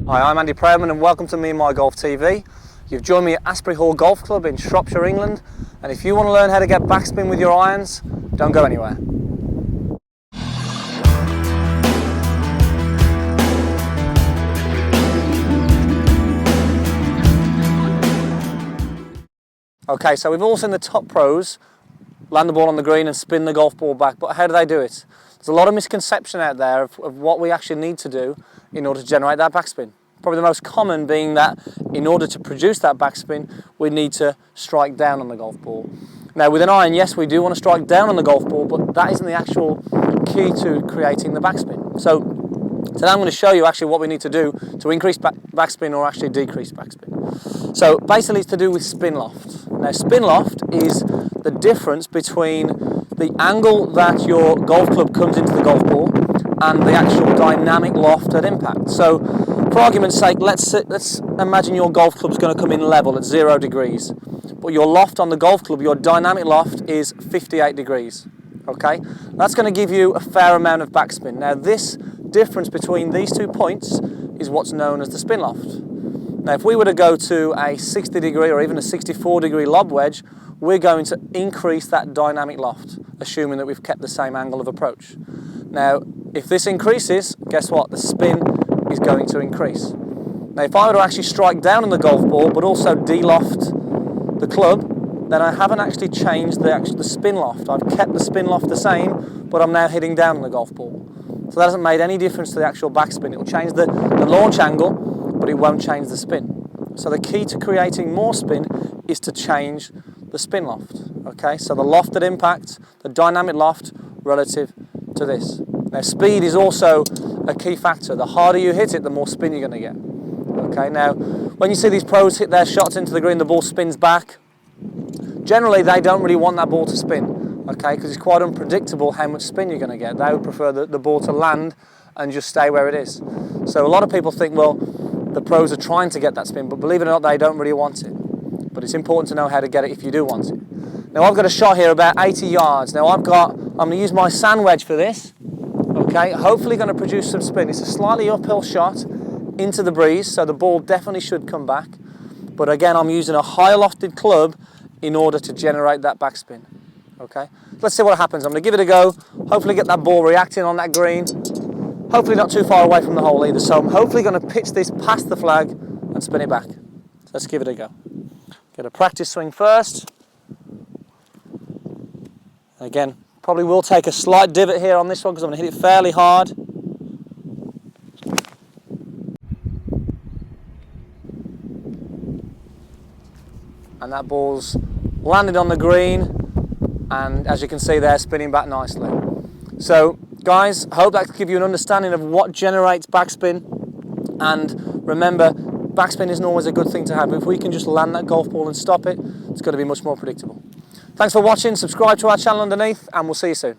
Hi, I'm Andy Proudman and welcome to Me and My Golf TV. You've joined me at Asprey Hall Golf Club in Shropshire, England, and if you want to learn how to get backspin with your irons, don't go anywhere. Okay, so we've all seen the top pros land the ball on the green and spin the golf ball back, but how do they do it? There's a lot of misconception out there of what we actually need to do in order to generate that backspin. Probably the most common being that in order to produce that backspin, we need to strike down on the golf ball. Now with an iron, yes, we do want to strike down on the golf ball, but that isn't the actual key to creating the backspin. So today I'm going to show you actually what we need to do to increase backspin or actually decrease backspin. So basically it's to do with spin loft. Now spin loft is the difference between the angle that your golf club comes into the golf ball and the actual dynamic loft at impact. So for argument's sake, let's imagine your golf club's going to come in level at 0 degrees, but your loft on the golf club, your dynamic loft is 58 degrees. Okay, that's going to give you a fair amount of backspin. Now this difference between these 2 points is what's known as the spin loft. Now if we were to go to a 60 degree or even a 64 degree lob wedge, we're going to increase that dynamic loft, assuming that we've kept the same angle of approach. Now if this increases, guess what? The spin is going to increase. Now if I were to actually strike down on the golf ball but also de-loft the club, then I haven't actually changed the spin loft. I've kept the spin loft the same, but I'm now hitting down on the golf ball. So that hasn't made any difference to the actual backspin. It will change the launch angle, but it won't change the spin. So the key to creating more spin is to change the spin loft. Okay, so the loft at impact, the dynamic loft relative to this. Now speed is also a key factor. The harder you hit it, the more spin you're going to get. Okay, now when you see these pros hit their shots into the green, the ball spins back. Generally, they don't really want that ball to spin, okay, because it's quite unpredictable how much spin you're going to get. They would prefer the ball to land and just stay where it is. So a lot of people think, well, the pros are trying to get that spin, but believe it or not, they don't really want it. But it's important to know how to get it if you do want it. Now I've got a shot here about 80 yards. Now I'm going to use my sand wedge for this. Okay, hopefully going to produce some spin. It's a slightly uphill shot into the breeze, so the ball definitely should come back. But again, I'm using a high lofted club in order to generate that backspin. Okay, let's see what happens. I'm going to give it a go, hopefully get that ball reacting on that green. Hopefully not too far away from the hole either, so I'm hopefully going to pitch this past the flag and spin it back. So let's give it a go. Get a practice swing first. Again, probably will take a slight divot here on this one because I'm going to hit it fairly hard. And that ball's landed on the green, and as you can see there, spinning back nicely. So guys, I hope that could give you an understanding of what generates backspin, and remember, backspin isn't always a good thing to have. If we can just land that golf ball and stop it, it's going to be much more predictable. Thanks for watching, subscribe to our channel underneath, and we'll see you soon.